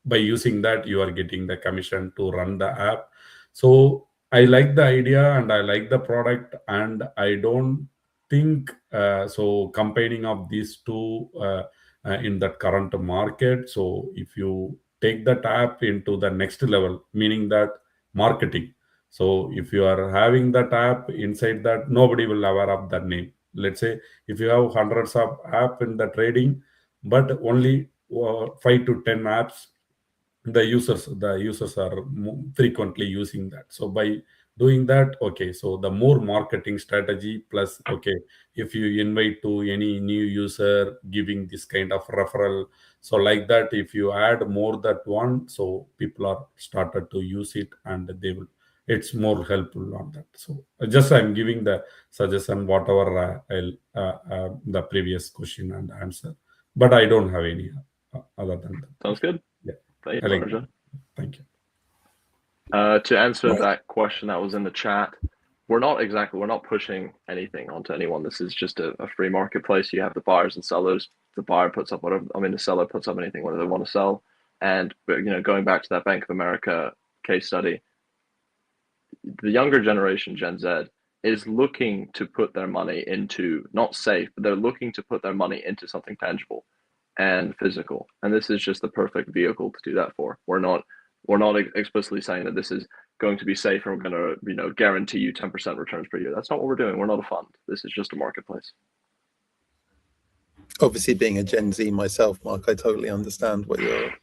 By using that, you are getting the commission to run the app. So I like the idea and I like the product, and I don't think so combining of these two in that current market. So if you take that app into the next level, meaning that marketing, so if you are having that app inside that, nobody will aware of that name. let's say if you have hundreds of app in the trading, but only 5 to 10 apps the users are frequently using that. So by doing that, okay, so the more marketing strategy plus, okay, if you invite to any new user giving this kind of referral, so like that, if you add more that one, so people are started to use it and they will, it's more helpful on that. So just I'm giving the suggestion whatever the previous question and answer, but I don't have any other than that. Sounds good. Yeah. Thank I you, like Arjun. Thank you. To answer Right. that question that was in the chat, we're not pushing anything onto anyone. This is just a free marketplace. You have the buyers and sellers. The buyer puts up whatever, the seller puts up anything, whatever they want to sell. And, going back to that Bank of America case study, the younger generation, Gen Z, is looking to put their money into, not safe, but they're looking to put their money into something tangible and physical. And this is just the perfect vehicle to do that for. We're not explicitly saying that this is going to be safe and we're going to, guarantee you 10% returns per year. That's not what we're doing. We're not a fund. This is just a marketplace. Obviously, being a Gen Z myself, Mark, I totally understand what you're.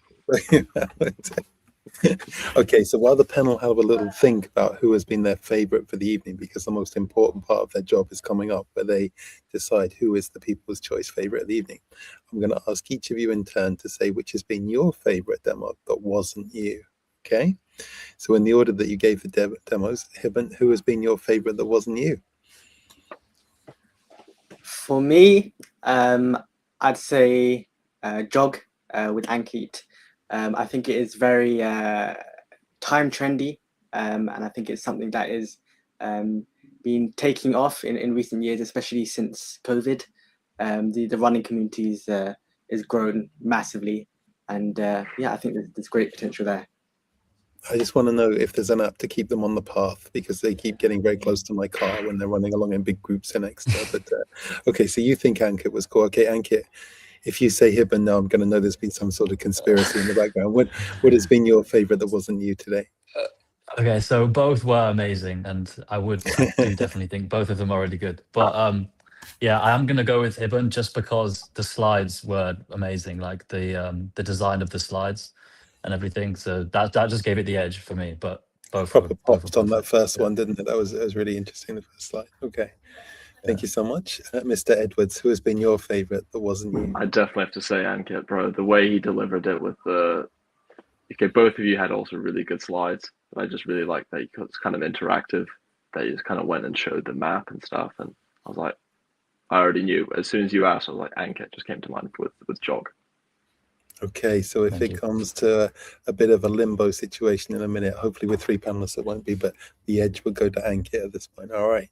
Okay, so while the panel have a little think about who has been their favorite for the evening, because the most important part of their job is coming up, where they decide who is the people's choice favorite of the evening, I'm going to ask each of you in turn to say which has been your favorite demo that wasn't you. Okay, so in the order that you gave the demos, Hibban, who has been your favorite that wasn't you? For me, I'd say Jog with Ankit. I think it is very time trendy, and I think it's something that is been taking off in recent years, especially since COVID. The running community is grown massively, and yeah, I think there's great potential there. I just want to know if there's an app to keep them on the path, because they keep getting very close to my car when they're running along in big groups and extra. But okay, so you think Ankit was cool. Okay, Ankit, if you say Hibban now, I'm going to know there's been some sort of conspiracy in the background. What has been your favorite that wasn't you today? Okay, so both were amazing, and I do definitely think both of them are really good. But yeah, I am gonna go with Hibban just because the slides were amazing, like the design of the slides and everything. So that just gave it the edge for me. But both Proper were popped on that perfect. first Yeah. one, didn't it? That was really interesting, the first slide. Okay, thank you so much. Mr. Edwards, who has been your favorite that wasn't you? I definitely have to say Ankit, bro. The way he delivered it with okay, both of you had also really good slides. But I just really liked that it's kind of interactive. That you just kind of went and showed the map and stuff, and I was like, I already knew. As soon as you asked, I was like, Ankit just came to mind with Jog. Okay, so if Thank it you. comes to a bit of a limbo situation in a minute, hopefully with three panelists it won't be, but the edge will go to Ankit at this point. All right.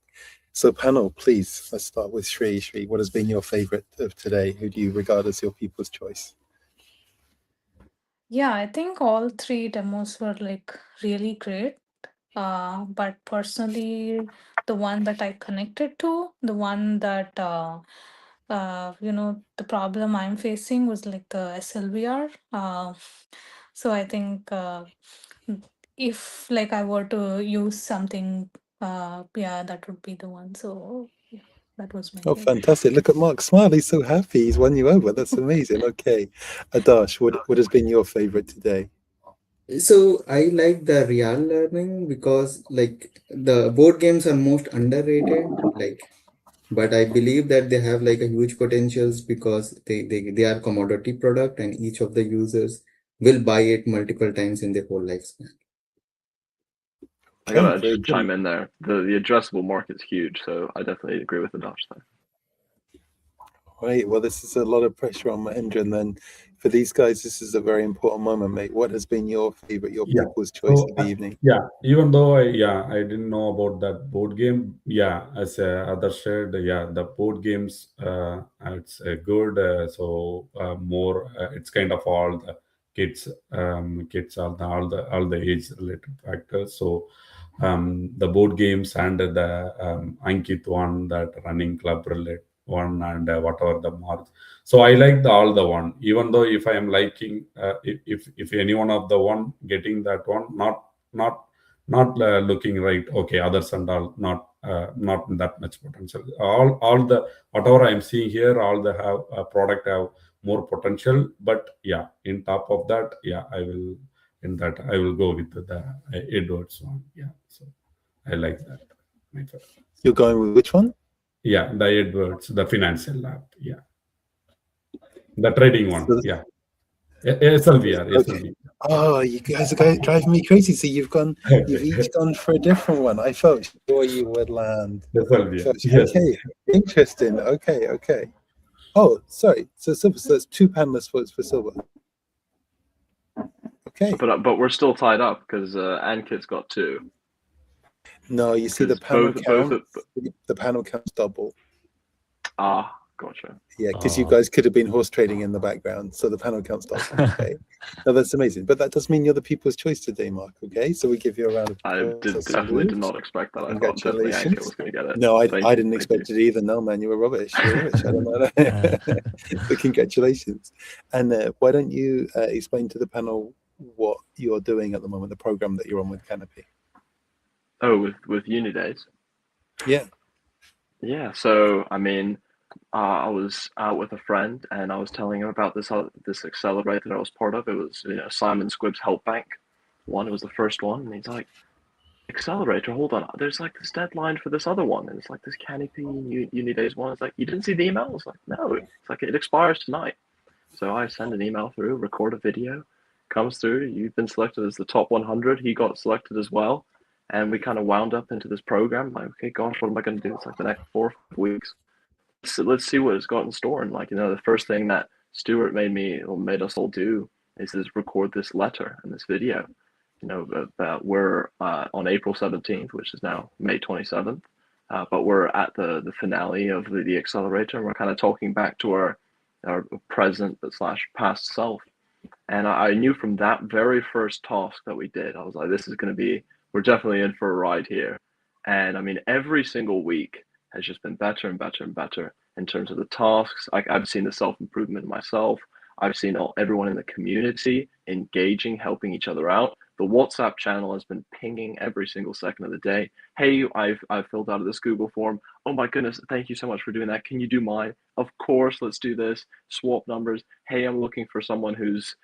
So panel, please, let's start with Shri. Shri, what has been your favorite of today? Who do you regard as your people's choice? Yeah, I think all three demos were like really great. But personally, the one that I connected to, the one that the problem I'm facing was like the SLVR. So I think if like I were to use something, yeah, that would be the one. So yeah, that was my Oh, take. fantastic. Look at Mark smile. He's so happy. He's won you over. That's amazing. Okay. Adash, what has been your favorite today? So I like the real learning because like the board games are most underrated, but I believe that they have like a huge potentials because they are commodity product and each of the users will buy it multiple times in their whole lifespan. I gotta Okay, very just good. chime in there. The addressable market's huge, so I definitely agree with the Dutch there. Right. Well, this is a lot of pressure on Mahendra. And then for these guys, this is a very important moment, mate. What has been your favorite, your Yeah. people's choice So of the evening? yeah, even though I didn't know about that board game. Yeah, as other shared, the board games it's good. So more it's kind of all the kids, all the age related factors. So the board games and the Ankit one, that running club related one, and whatever the marks. So I like all the one, even though if I am liking if any one of the one getting that one, not looking right. Okay, others and all not not that much potential. All the whatever I'm seeing here, all the product have more potential. But yeah, in top of that, yeah, I will go with the Edwards one. Yeah, so I like that. You're going with which one? Yeah, the Edwards, the financial lab. Yeah, the trading one. Yeah, SLVR. Okay. SLVR. Oh, you guys are driving me crazy. So you've each gone for a different one. I felt sure you would land. SLVR. Yes. Okay, interesting. Okay. Oh, sorry. So silver. So that's 2 panelist votes for silver. Okay. But we're still tied up because Ankit's got 2. No, you see the panel count. The panel count's double. Ah, gotcha. Yeah, because you guys could have been horse trading in the background, so the panel counts double. Okay, no, that's amazing. But that does mean you're the people's choice today, Mark. Okay, so we give you a round of applause. Definitely did not expect that. I thought definitely Ankit was going to get it. No, I didn't expect it either. No, man, you were rubbish. I don't know. But congratulations. And why don't you explain to the panel what you're doing at the moment, the program that you're on with Canopy? Oh, with uni days. Yeah. Yeah. So I mean, I was out with a friend and I was telling him about this accelerator that I was part of. It was Simon Squibb's Help Bank one. It was the first one, and he's like, accelerator, hold on, there's like this deadline for this other one, and it's like this Canopy uni days one. It's like, you didn't see the email? It's like, no, it's like it expires tonight. So I send an email through, record a video, comes through, you've been selected as the top 100. He got selected as well, and we kind of wound up into this program. Like, okay, gosh, what am I going to do? It's like the next 4 or 5 weeks. So let's see what it's got in store. And like, the first thing that Stuart made us all do is record this letter and this video. We're on April 17th, which is now May 27th, but we're at the finale of the accelerator, and we're kind of talking back to our present / past self. And I knew from that very first task that we did, I was like, we're definitely in for a ride here. And I mean, every single week has just been better and better and better in terms of the tasks. I've seen the self-improvement myself. I've seen everyone in the community engaging, helping each other out. The WhatsApp channel has been pinging every single second of the day. Hey, I've filled out this Google form. Oh my goodness, thank you so much for doing that. Can you do mine? Of course, let's do this. Swap numbers. Hey, I'm looking for someone who's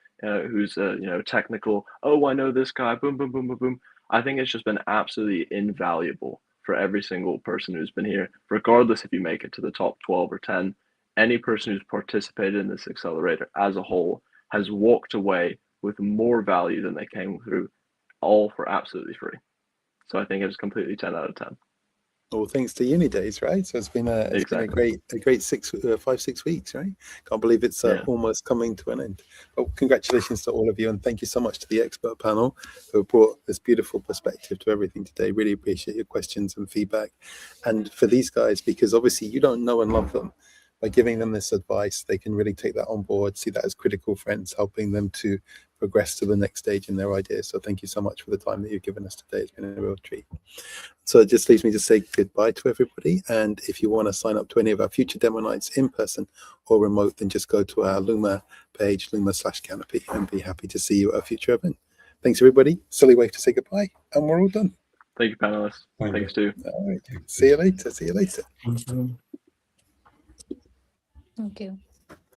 technical. Oh, I know this guy. Boom, boom, boom, boom, boom. I think it's just been absolutely invaluable for every single person who's been here, regardless if you make it to the top 12 or 10. Any person who's participated in this accelerator as a whole has walked away with more value than they came through, all for absolutely free. So I think it's completely 10 out of 10. All thanks to uni days, right? So it's been a great 5-6 weeks, right? Can't believe it's almost coming to an end. Well, congratulations to all of you, and thank you so much to the expert panel who brought this beautiful perspective to everything today. Really appreciate your questions and feedback. And for these guys, because obviously you don't know and love them, by giving them this advice, they can really take that on board, see that as critical friends, helping them to progress to the next stage in their ideas. So thank you so much for the time that you've given us today. It's been a real treat. So it just leaves me to say goodbye to everybody. And if you want to sign up to any of our future demo nights in person or remote, then just go to our Luma page, Luma/Canopy, and be happy to see you at a future event. Thanks, everybody. Silly wave to say goodbye, and we're all done. Thank you, panelists. Thanks, too. All right. See you later. Thank you.